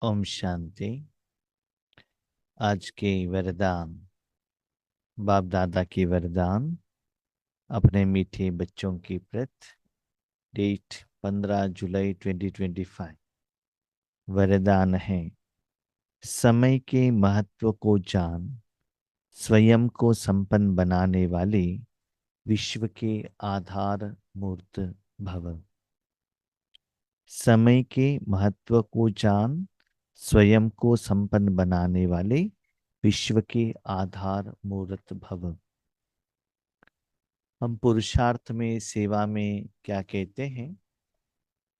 ओम शांति। आज के वरदान, बाप दादा की वरदान अपने मीठे बच्चों की प्रति। डेट 15 जुलाई 2025। वरदान है, समय के महत्व को जान, स्वयं को संपन्न बनाने वाले विश्व के आधार मूर्त भव। समय के महत्व को जान, स्वयं को संपन्न बनाने वाले विश्व के आधार मूर्त भव। हम पुरुषार्थ में, सेवा में क्या कहते हैं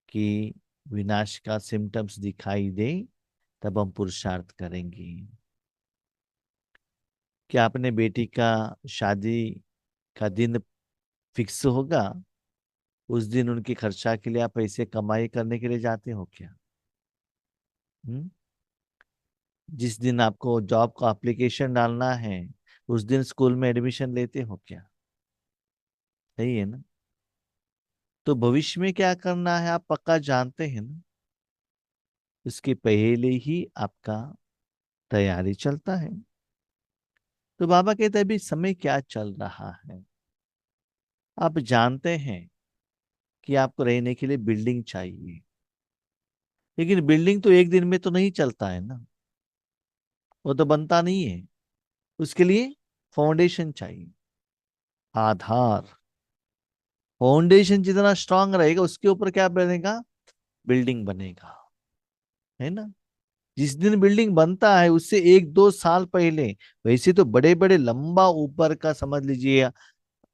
कि विनाश का सिम्टम्स दिखाई दे तब हम पुरुषार्थ करेंगे। क्या अपने बेटी का शादी का दिन फिक्स होगा, उस दिन उनकी खर्चा के लिए आप पैसे कमाई करने के लिए जाते हो क्या? जिस दिन आपको जॉब का एप्लीकेशन डालना है, उस दिन स्कूल में एडमिशन लेते हो क्या? सही है ना? तो भविष्य में क्या करना है आप पक्का जानते हैं ना। उसके पहले ही आपका तैयारी चलता है। तो बाबा कहते हैं अभी समय क्या चल रहा है। आप जानते हैं कि आपको रहने के लिए बिल्डिंग चाहिए, लेकिन बिल्डिंग तो एक दिन में तो नहीं चलता है ना, वो तो बनता नहीं है। उसके लिए फाउंडेशन चाहिए, आधार। फाउंडेशन जितना स्ट्रांग रहेगा उसके ऊपर क्या बनेगा? बिल्डिंग बनेगा, है ना। जिस दिन बिल्डिंग बनता है उससे 1-2 साल पहले, वैसे तो बड़े बड़े लंबा ऊपर का समझ लीजिए,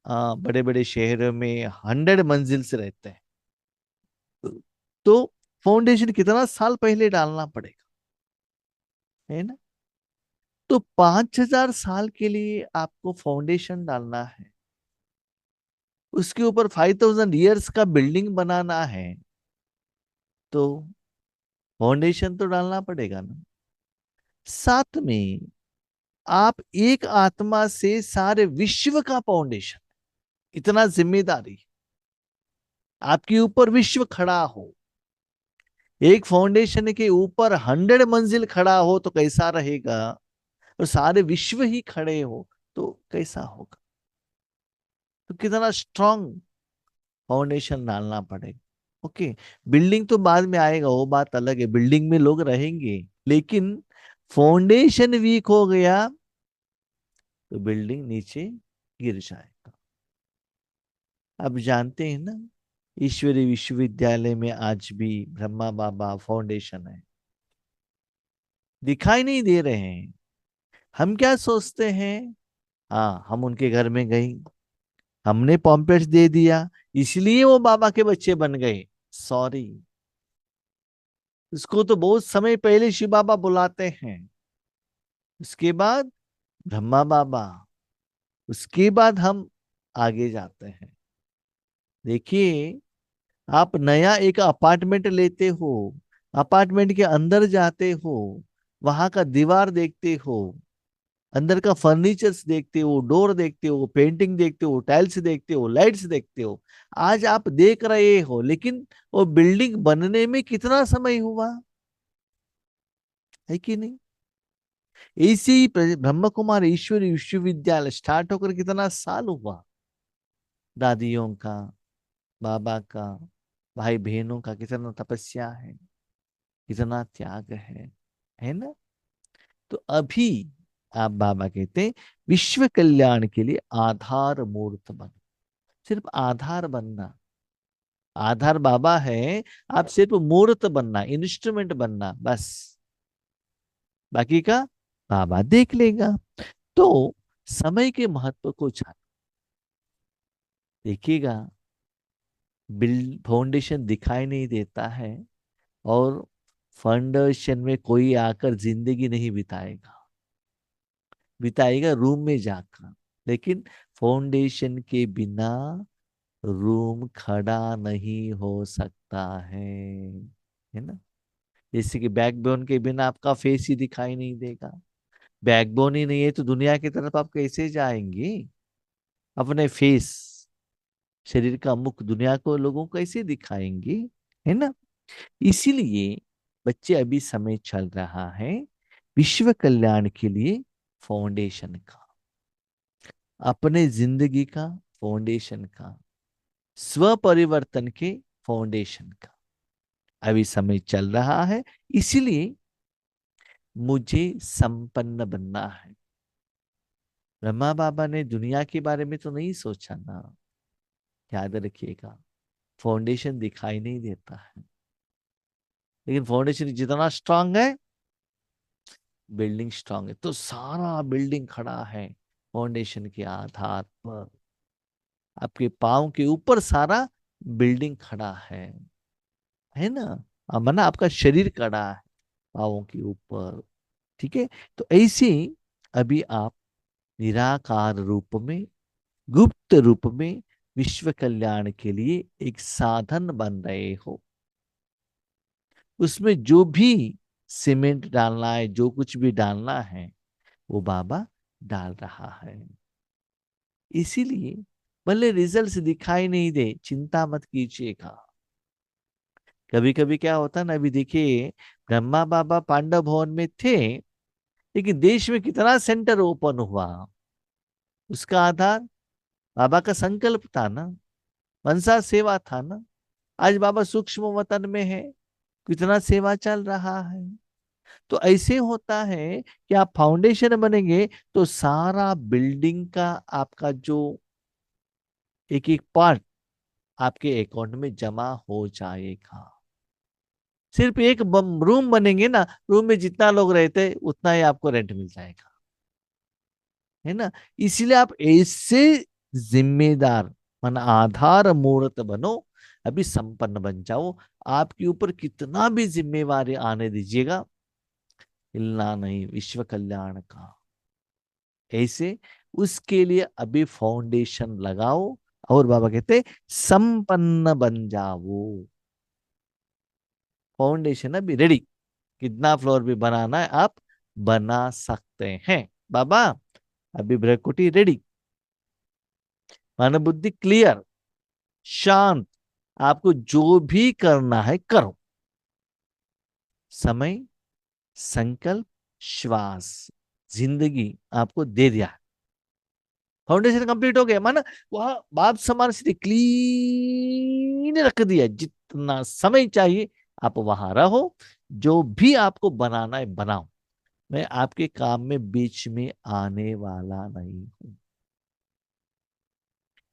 बड़े बड़े शहरों में 100 मंजिल से रहते हैं। तो फाउंडेशन कितना साल पहले डालना पड़ेगा, है ना। तो 5000 साल के लिए आपको फाउंडेशन डालना है, उसके ऊपर 5000 ईयर्स का बिल्डिंग बनाना है, तो फाउंडेशन तो डालना पड़ेगा ना। साथ में आप एक आत्मा से सारे विश्व का फाउंडेशन, इतना जिम्मेदारी आपके ऊपर विश्व खड़ा हो। एक फाउंडेशन के ऊपर 100 मंजिल खड़ा हो तो कैसा रहेगा, और सारे विश्व ही खड़े हो तो कैसा होगा। तो कितना स्ट्रांग फाउंडेशन डालना पड़ेगा। ओके, बिल्डिंग तो बाद में आएगा, वो बात अलग है, बिल्डिंग में लोग रहेंगे, लेकिन फाउंडेशन वीक हो गया तो बिल्डिंग नीचे गिर जाएगा। अब जानते हैं ना, ईश्वरी विश्वविद्यालय में आज भी ब्रह्मा बाबा फाउंडेशन है, दिखाई नहीं दे रहे हैं। हम क्या सोचते हैं, हाँ हम उनके घर में गए, हमने पॉम्पलेट्स दे दिया इसलिए वो बाबा के बच्चे बन गए। सॉरी, उसको तो बहुत समय पहले शिव बाबा बुलाते हैं, उसके बाद ब्रह्मा बाबा, उसके बाद हम आगे जाते हैं। देखिए, आप नया एक अपार्टमेंट लेते हो, अपार्टमेंट के अंदर जाते हो, वहां का दीवार देखते हो, अंदर का फर्नीचर्स देखते हो, डोर देखते हो, पेंटिंग देखते हो, टाइल्स देखते हो, लाइट्स देखते हो। आज आप देख रहे हो, लेकिन वो बिल्डिंग बनने में कितना समय हुआ है कि नहीं। ऐसे ही ब्रह्म कुमार ईश्वरी विश्वविद्यालय स्टार्ट होकर कितना साल हुआ। दादियों का, बाबा का, भाई बहनों का कितना तपस्या है, कितना त्याग है ना। तो अभी आप बाबा कहते हैं विश्व कल्याण के लिए आधार मूर्त बनो। सिर्फ आधार बनना, आधार बाबा है, आप सिर्फ मूर्त बनना, इंस्ट्रूमेंट बनना बस, बाकी का बाबा देख लेगा। तो समय के महत्व को जान, देखिएगा, बिल्ड फाउंडेशन दिखाई नहीं देता है, और फाउंडेशन में कोई आकर जिंदगी नहीं बिताएगा, बिताएगा रूम में जाकर, लेकिन फाउंडेशन के बिना रूम खड़ा नहीं हो सकता है ना। जैसे कि बैकबोन के बिना आपका फेस ही दिखाई नहीं देगा। बैकबोन ही नहीं है तो दुनिया की तरफ आप कैसे जाएंगे? अपने फेस, शरीर का मुख दुनिया को, लोगों को कैसे दिखाएंगे, है ना। इसीलिए बच्चे अभी समय चल रहा है विश्व कल्याण के लिए फाउंडेशन का, अपने जिंदगी का फाउंडेशन का, स्व परिवर्तन के फाउंडेशन का अभी समय चल रहा है। इसलिए मुझे संपन्न बनना है। ब्रह्मा बाबा ने दुनिया के बारे में तो नहीं सोचा ना, याद रखिएगा। फाउंडेशन दिखाई नहीं देता है, लेकिन फाउंडेशन जितना स्ट्रांग है बिल्डिंग स्ट्रांग है। तो सारा बिल्डिंग खड़ा है फाउंडेशन के आधार पर। आपके पाँव के ऊपर सारा बिल्डिंग खड़ा है ना। माना आपका शरीर खड़ा है पाँवों के ऊपर। ठीक है, तो ऐसे अभी आप निराकार रूप में, गुप्त रूप में विश्व कल्याण के लिए एक साधन बन रहे हो। उसमें जो भी सीमेंट डालना है, जो कुछ भी डालना है, वो बाबा डाल रहा है। इसीलिए भले रिजल्ट्स दिखाई नहीं दे, चिंता मत कीजिएगा। कभी कभी क्या होता है ना, अभी देखिए ब्रह्मा बाबा पांडव भवन में थे, लेकिन देश में कितना सेंटर ओपन हुआ, उसका आधार बाबा का संकल्प था ना, मनसा सेवा था ना। आज बाबा सूक्ष्म वतन में है, कितना सेवा चल रहा है। तो ऐसे होता है कि आप फाउंडेशन बनेंगे तो सारा बिल्डिंग का आपका जो एक एक पार्ट आपके अकाउंट में जमा हो जाएगा। सिर्फ एक रूम बनेंगे ना, रूम में जितना लोग रहते हैं उतना ही आपको रेंट मिल जाएगा, है ना। इसलिए आप ऐसे जिम्मेदार मन आधार मूर्त बनो, अभी संपन्न बन जाओ। आपके ऊपर कितना भी जिम्मेवारी आने दीजिएगा, हिलना नहीं विश्व कल्याण का। ऐसे उसके लिए अभी फाउंडेशन लगाओ, और बाबा कहते संपन्न बन जाओ। फाउंडेशन अभी रेडी, कितना फ्लोर भी बनाना है आप बना सकते हैं। बाबा अभी ब्रह्मकुटी रेडी, मन बुद्धि क्लियर, शांत, आपको जो भी करना है करो। समय, संकल्प, श्वास, जिंदगी आपको दे दिया। फाउंडेशन कंप्लीट हो गया, माना वह बाप समान स्थिति क्लीन रख दिया। जितना समय चाहिए आप वहां रहो, जो भी आपको बनाना है बनाओ। मैं आपके काम में बीच में आने वाला नहीं हूं।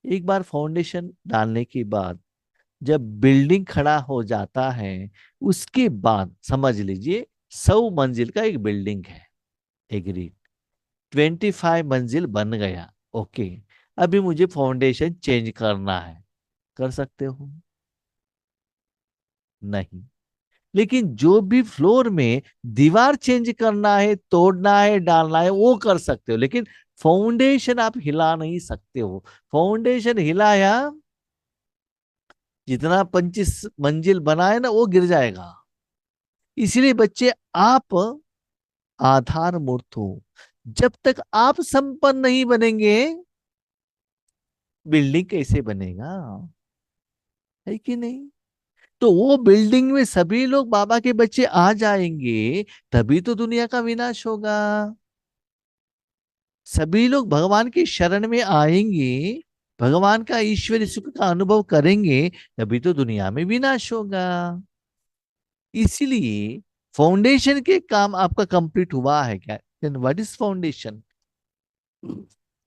एक बार फाउंडेशन डालने के बाद जब बिल्डिंग खड़ा हो जाता है, उसके बाद समझ लीजिए 100 मंजिल का एक बिल्डिंग है, एग्री, 25 मंजिल बन गया, ओके। अभी मुझे फाउंडेशन चेंज करना है, कर सकते हो? नहीं। लेकिन जो भी फ्लोर में दीवार चेंज करना है, तोड़ना है, डालना है, वो कर सकते हो। लेकिन फाउंडेशन आप हिला नहीं सकते हो। फाउंडेशन हिलाया, जितना 25 मंजिल बना है ना वो गिर जाएगा। इसलिए बच्चे आप आधार मूर्त हो। जब तक आप संपन्न नहीं बनेंगे, बिल्डिंग कैसे बनेगा, है कि नहीं। तो वो बिल्डिंग में सभी लोग बाबा के बच्चे आ जाएंगे, तभी तो दुनिया का विनाश होगा। सभी लोग भगवान की शरण में आएंगे, भगवान का ईश्वरी सुख का अनुभव करेंगे, तभी तो दुनिया में विनाश होगा। इसीलिए फाउंडेशन के काम आपका कंप्लीट हुआ है क्या? What is foundation?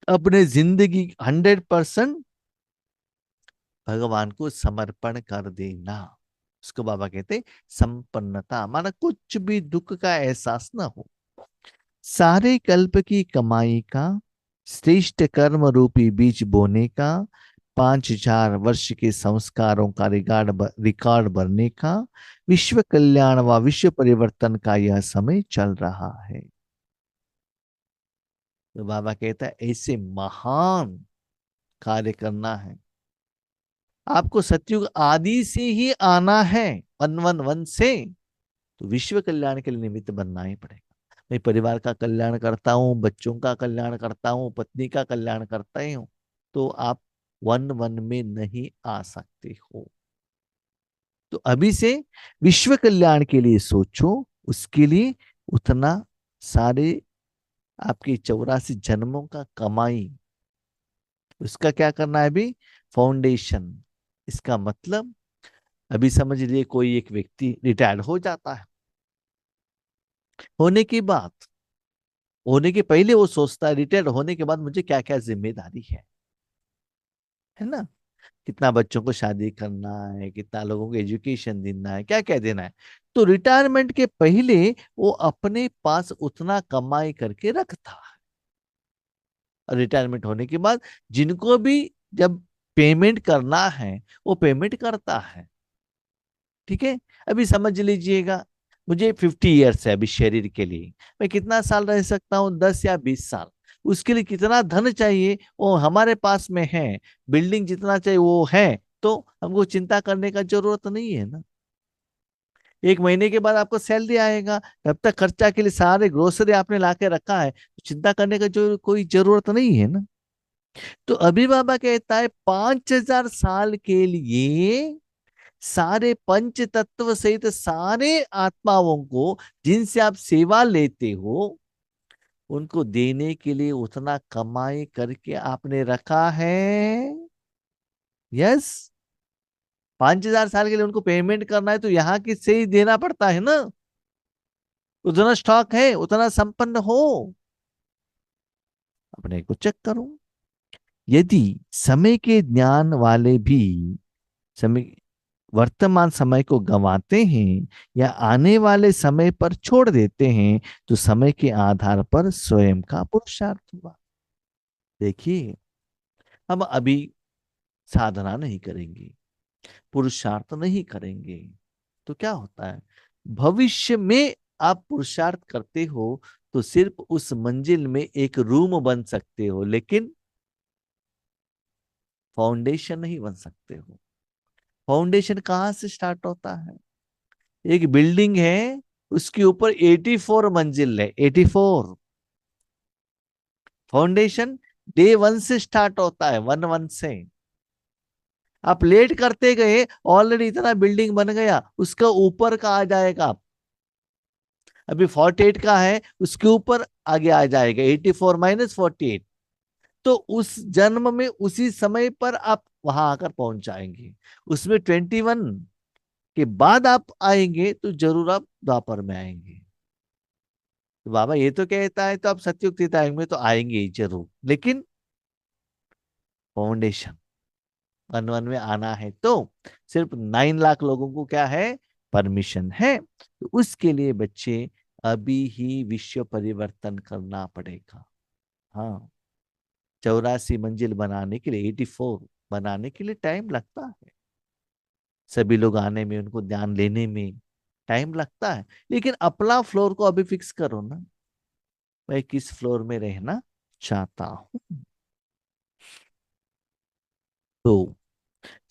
अपने जिंदगी 100% भगवान को समर्पण कर देना, उसको बाबा कहते संपन्नता। माना कुछ भी दुख का एहसास ना हो। सारे कल्प की कमाई का, श्रेष्ठ कर्म रूपी बीज बोने का, 5000 वर्ष के संस्कारों का रिकॉर्ड भरने का, विश्व कल्याण व विश्व परिवर्तन का यह समय चल रहा है। तो बाबा कहता है ऐसे महान कार्य करना है। आपको सतयुग आदि से ही आना है, वन वन वन से। तो विश्व कल्याण के लिए निमित्त बनना ही पड़ेगा। मैं परिवार का कल्याण करता हूँ, बच्चों का कल्याण करता हूँ, पत्नी का कल्याण करता ही हूँ, तो आप वन वन में नहीं आ सकते हो। तो अभी से विश्व कल्याण के लिए सोचो, उसके लिए उतना सारे आपकी 84 जन्मों का कमाई, उसका क्या करना है अभी, फाउंडेशन। इसका मतलब अभी समझ लीजिए कोई एक व्यक्ति रिटायर्ड हो जाता है, होने के बाद, होने के पहले वो सोचता है रिटायर्ड होने के बाद मुझे क्या क्या जिम्मेदारी है ना, कितना बच्चों को शादी करना है, कितना लोगों को एजुकेशन देना है, क्या क्या देना है। तो रिटायरमेंट के पहले वो अपने पास उतना कमाई करके रखता है, और रिटायरमेंट होने के बाद जिनको भी जब पेमेंट करना है वो पेमेंट करता है। ठीक है, अभी समझ लीजिएगा मुझे 50 ईयर्स है अभी शरीर के लिए, मैं कितना साल रह सकता हूँ, 10 या 20 साल। उसके लिए कितना धन चाहिए वो हमारे पास में है, बिल्डिंग जितना चाहिए वो है, तो हमको चिंता करने का जरूरत नहीं है ना। एक महीने के बाद आपको सैलरी आएगा, तब तक खर्चा के लिए सारे ग्रोसरी आपने ला के रखा है, तो चिंता करने का जो कोई जरूरत नहीं है ना। तो अभी बाबा कहता है 5000 साल के लिए सारे पंच तत्व सहित सारे आत्माओं को जिनसे आप सेवा लेते हो उनको देने के लिए उतना कमाई करके आपने रखा है। यस, 5000 साल के लिए उनको पेमेंट करना है तो यहाँ की से ही देना पड़ता है ना, उतना स्टॉक है, उतना संपन्न हो। अपने को चेक करो, यदि समय के ज्ञान वाले भी समय वर्तमान समय को गंवाते हैं या आने वाले समय पर छोड़ देते हैं तो समय के आधार पर स्वयं का पुरुषार्थ हुआ। देखिए, हम अभी साधना नहीं करेंगे, पुरुषार्थ नहीं करेंगे, तो क्या होता है, भविष्य में आप पुरुषार्थ करते हो तो सिर्फ उस मंजिल में एक रूम बन सकते हो, लेकिन फाउंडेशन नहीं बन सकते हो। फाउंडेशन कहाँ से स्टार्ट होता है, एक बिल्डिंग है उसके ऊपर 84 मंजिल है, 84। फाउंडेशन डे 1 से स्टार्ट होता है, 1 1 से। आप लेट करते गए ऑलरेडी इतना बिल्डिंग बन गया, उसका ऊपर का आ जाएगा, अभी 48 का है उसके ऊपर आगे आ जाएगा 84 माइनस 48। तो उस जन्म में उसी समय पर आप वहां आकर पहुंच जाएंगे। उसमें 21 के बाद आप आएंगे तो जरूर आप द्वापर में आएंगे। तो बाबा ये तो कहता है तो आप सतयुग त्रेता में तो आएंगे ही जरूर, लेकिन फाउंडेशन 1 1 में आना है तो सिर्फ 9 लाख लोगों को क्या है, परमिशन है। तो उसके लिए बच्चे अभी ही विश्व परिवर्तन करना पड़ेगा। हाँ, 84 मंजिल बनाने के लिए, 84 बनाने के लिए टाइम लगता है, सभी लोग आने में, उनको ध्यान लेने में टाइम लगता है, लेकिन अपना फ्लोर को अभी फिक्स करो ना, मैं किस फ्लोर में रहना चाहता हूं। तो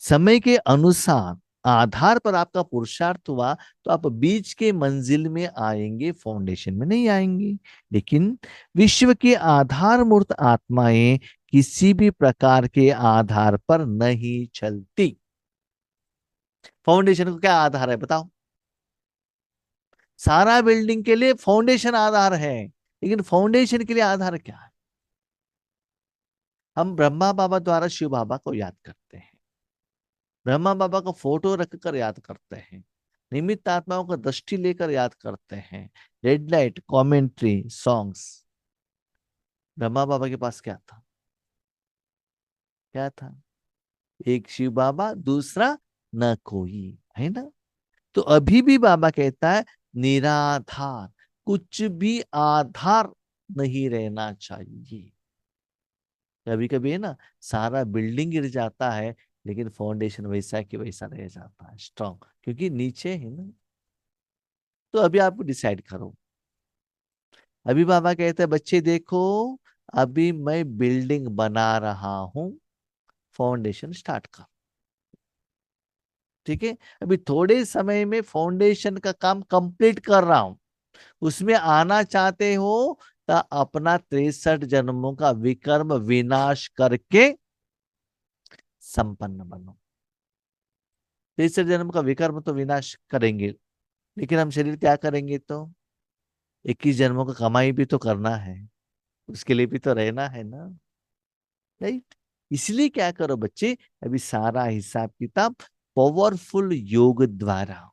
समय के अनुसार आधार पर आपका पुरुषार्थ हुआ तो आप बीच के मंजिल में आएंगे, फाउंडेशन में नहीं आएंगे। लेकिन विश्व के आधार मूर्त आत्माएं किसी भी प्रकार के आधार पर नहीं चलती। फाउंडेशन को क्या आधार है बताओ, सारा बिल्डिंग के लिए फाउंडेशन आधार है, लेकिन फाउंडेशन के लिए आधार क्या है, हम ब्रह्मा बाबा द्वारा शिव बाबा को याद करते हैं, ब्रह्मा बाबा का फोटो रखकर याद करते हैं, निमित्त आत्माओं का दृष्टि लेकर याद करते हैं, red light commentary songs. Brahma Baba के पास क्या था, क्या था, एक शिव बाबा, दूसरा न कोई, है ना। तो अभी भी बाबा कहता है निराधार, कुछ भी आधार नहीं रहना चाहिए। कभी कभी है ना, सारा बिल्डिंग गिर जाता है लेकिन फाउंडेशन वैसा कि वैसा रह जाता है स्ट्रांग, क्योंकि नीचे है ना। तो अभी आप डिसाइड करो। अभी बाबा कहते हैं बच्चे देखो, अभी मैं बिल्डिंग बना रहा हूं, फाउंडेशन स्टार्ट कर। ठीक है, अभी थोड़े समय में फाउंडेशन का काम कंप्लीट कर रहा हूं, उसमें आना चाहते हो तो अपना 63 जन्मों का विकर्म विनाश करके संपन्न बनो। 63 जन्म का विकर्म तो विनाश करेंगे, लेकिन हम शरीर त्याग करेंगे तो 21 जन्मों का कमाई भी तो करना है, उसके लिए भी तो रहना है ना, राइट। इसलिए क्या करो बच्चे, अभी सारा हिसाब किताब पावरफुल योग द्वारा,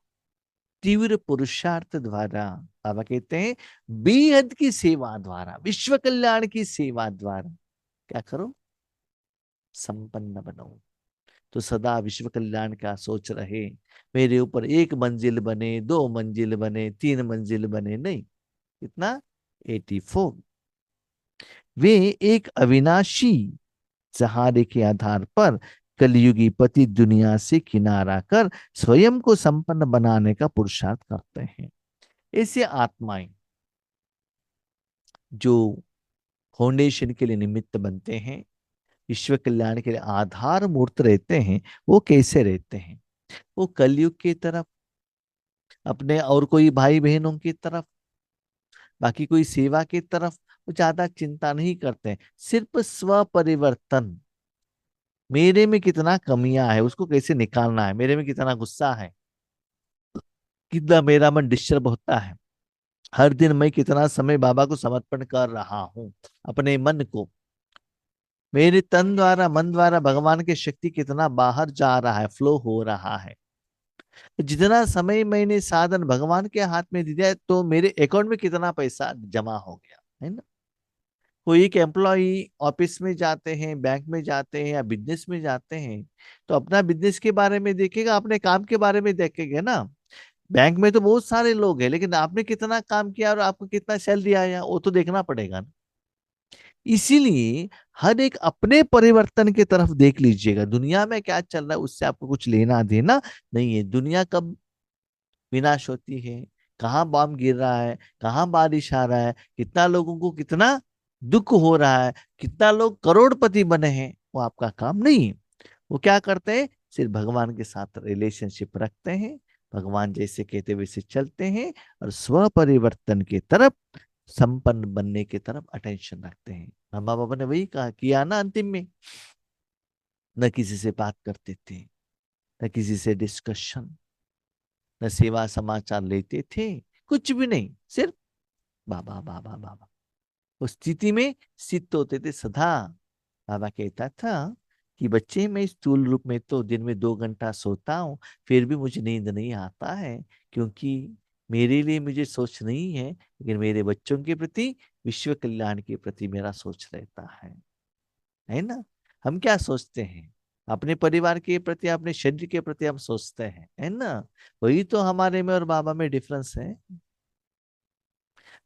तीव्र पुरुषार्थ द्वारा, बाबा कहते हैं बेहद की सेवा द्वारा, विश्व कल्याण की सेवा द्वारा क्या करो, संपन्न बनो। तो सदा विश्व कल्याण का सोच रहे, मेरे ऊपर एक मंजिल बने, 2 मंजिल बने, 3 मंजिल बने, नहीं, कितना, 84। वे एक अविनाशी सहारे के आधार पर कलयुगी पति दुनिया से किनारा कर स्वयं को संपन्न बनाने का पुरुषार्थ करते हैं। ऐसे आत्माएं जो फाउंडेशन के लिए निमित्त बनते हैं, विश्व कल्याण के लिए आधार मूर्त रहते हैं, वो कैसे रहते हैं, वो कलयुग की तरफ, अपने और कोई भाई बहनों की तरफ, बाकी कोई सेवा की तरफ वो ज्यादा चिंता नहीं करते हैं। सिर्फ स्व परिवर्तन, मेरे में कितना कमियां है उसको कैसे निकालना है, मेरे में कितना गुस्सा है, कितना मेरा मन डिस्टर्ब होता है, हर दिन मैं कितना समय बाबा को समर्पण कर रहा हूँ, अपने मन को, मेरे तन द्वारा मन द्वारा भगवान की शक्ति कितना बाहर जा रहा है, फ्लो हो रहा है, जितना समय मैंने साधन भगवान के हाथ में दिया है, तो मेरे अकाउंट में कितना पैसा जमा हो गया है ना। कोई एक एम्प्लॉय ऑफिस में जाते हैं, बैंक में जाते हैं या बिजनेस में जाते हैं, तो अपना बिजनेस के बारे में देखेगा, अपने काम के बारे में देखेगा ना। बैंक में तो बहुत सारे लोग हैं, लेकिन आपने कितना काम किया और आपको कितना सैलरी आया, वो तो देखना पड़ेगा ना। इसीलिए हर एक अपने परिवर्तन की तरफ देख लीजिएगा, दुनिया में क्या चल रहा है उससे आपको कुछ लेना देना नहीं है। दुनिया कब विनाश होती है, कहाँ बॉम्ब गिर रहा है, कहाँ बारिश आ रहा है, कितना लोगों को कितना दुख हो रहा है, कितना लोग करोड़पति बने हैं, वो आपका काम नहीं है। वो क्या करते हैं, सिर्फ भगवान के साथ रिलेशनशिप रखते हैं, भगवान जैसे कहते वैसे चलते हैं, और स्व परिवर्तन की तरफ, संपन्न बनने की तरफ अटेंशन रखते हैं। हम बाबा ने वही कहा किया ना अंतिम में, न किसी से बात करते थे, न किसी से डिस्कशन, न सेवा समाचार लेते थे, कुछ भी नहीं, सिर्फ बाबा बाबा बाबा। उस स्थिति में स्थित होते थे सदा। बाबा कहता था कि बच्चे मैं स्थूल रूप में तो दिन में 2 घंटा सोता हूँ, फिर भी मुझे नींद नहीं आता है, क्योंकि मेरे लिए मुझे सोच नहीं है, लेकिन मेरे बच्चों के प्रति, विश्व कल्याण के प्रति मेरा सोच रहता है ना। हम क्या सोचते हैं, अपने परिवार के प्रति, अपने शरीर के प्रति हम सोचते हैं, है ना। वही तो हमारे में और बाबा में डिफरेंस है।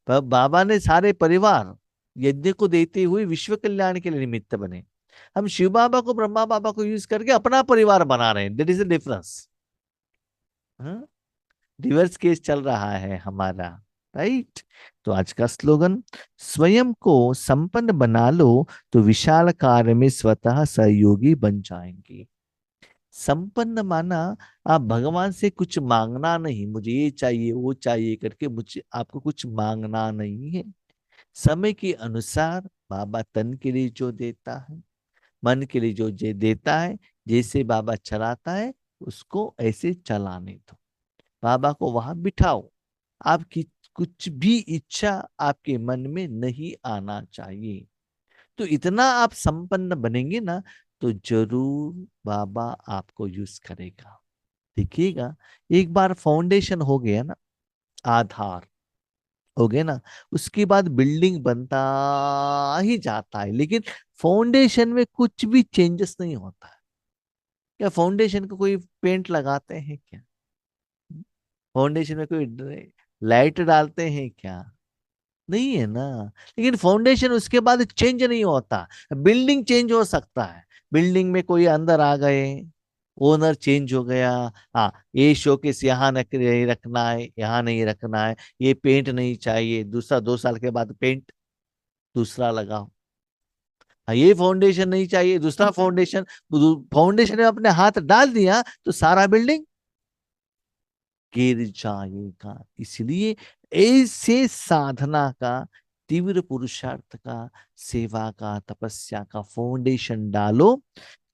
पर बाबा ने सारे परिवार यज्ञ को देते हुए विश्व कल्याण के लिए निमित्त बने। हम शिव बाबा को, ब्रह्मा बाबा को यूज करके अपना परिवार बना रहे हैं, that is the difference. Reverse case चल रहा है हमारा, राइट। तो आज का स्लोगन, स्वयं को संपन्न बना लो तो विशाल कार्य में स्वतः सहयोगी बन जाएंगे। संपन्न माना, आप भगवान से कुछ मांगना नहीं, मुझे ये चाहिए वो चाहिए करके मुझे आपको कुछ मांगना नहीं है। समय के अनुसार बाबा तन के लिए जो देता है, मन के लिए जो देता है, जैसे बाबा चलाता है उसको ऐसे चलाने दो, बाबा को वहां बिठाओ। आपकी कुछ भी इच्छा आपके मन में नहीं आना चाहिए। तो इतना आप संपन्न बनेंगे ना, तो जरूर बाबा आपको यूज करेगा। देखिएगा, एक बार फाउंडेशन हो गया ना, आधार हो गया ना, उसके बाद बिल्डिंग बनता ही जाता है, लेकिन फाउंडेशन में कुछ भी चेंजेस नहीं होता है। क्या फाउंडेशन को कोई पेंट लगाते हैं क्या, फाउंडेशन में कोई लाइट डालते हैं क्या, नहीं है ना। लेकिन फाउंडेशन उसके बाद चेंज नहीं होता। बिल्डिंग चेंज हो सकता है, बिल्डिंग में कोई अंदर आ गए, ओनर चेंज हो गया, हाँ ये शोकेस यहाँ नहीं रखना है, यहाँ नहीं रखना है, ये पेंट नहीं चाहिए, दूसरा 2 साल के बाद पेंट दूसरा लगाओ। हाँ ये फाउंडेशन नहीं चाहिए, दूसरा फाउंडेशन, फाउंडेशन में अपने हाथ डाल दिया तो सारा बिल्डिंग गिर जाएगा। इसलिए ऐसे साधना का, तीव्र पुरुषार्थ का, सेवा का, तपस्या का फाउंडेशन डालो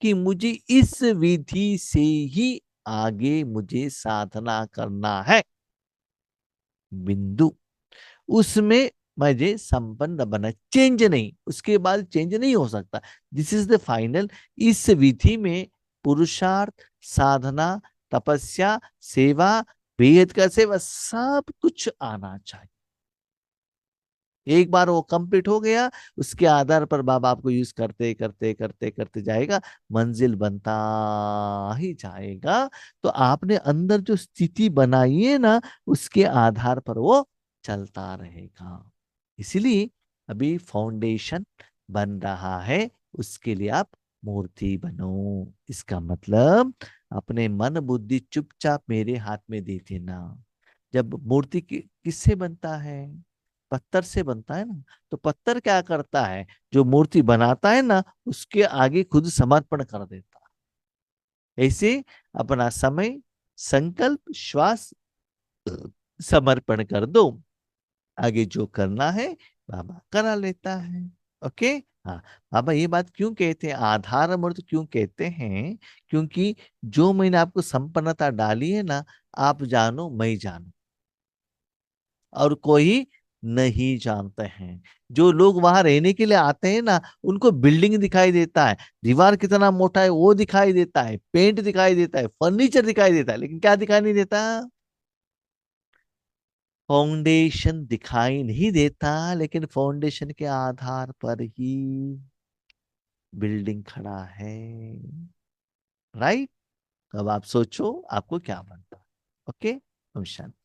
कि मुझे इस विधि से ही आगे मुझे साधना करना है, बिंदु। उसमें मुझे संपन्न बना, चेंज नहीं, उसके बाद चेंज नहीं हो सकता। This is the final. इस विधि में पुरुषार्थ, साधना, तपस्या, सेवा, बेहद का सेवा, सब कुछ आना चाहिए। एक बार वो कंप्लीट हो गया, उसके आधार पर बाबा आपको यूज करते करते करते करते जाएगा, मंजिल बनता ही जाएगा। तो आपने अंदर जो स्थिति बनाई है ना, उसके आधार पर वो चलता रहेगा। इसीलिए अभी फाउंडेशन बन रहा है, उसके लिए आप मूर्ति बनो। इसका मतलब अपने मन बुद्धि चुपचाप मेरे हाथ में दे देना। जब मूर्ति किससे बनता है? पत्थर से बनता है ना। तो पत्थर क्या करता है? जो मूर्ति बनाता है ना, उसके आगे खुद समर्पण कर देता है। ऐसे अपना समय, संकल्प, श्वास समर्पण कर दो, आगे जो करना है बाबा करा लेता है। ओके। हाँ। बाबा ये बात क्यों कहते हैं, आधार मूर्त क्यों कहते हैं? क्योंकि जो मैंने आपको संपन्नता डाली है ना, आप जानो मैं जानू, और कोई नहीं जानते हैं। जो लोग वहां रहने के लिए आते हैं ना, उनको बिल्डिंग दिखाई देता है, दीवार कितना मोटा है वो दिखाई देता है, पेंट दिखाई देता है, फर्नीचर दिखाई देता है, लेकिन क्या दिखाई नहीं देता? फाउंडेशन दिखाई नहीं देता, लेकिन फाउंडेशन के आधार पर ही बिल्डिंग खड़ा है। राइट। अब आप सोचो आपको क्या बनता है। ओके। हम शांति।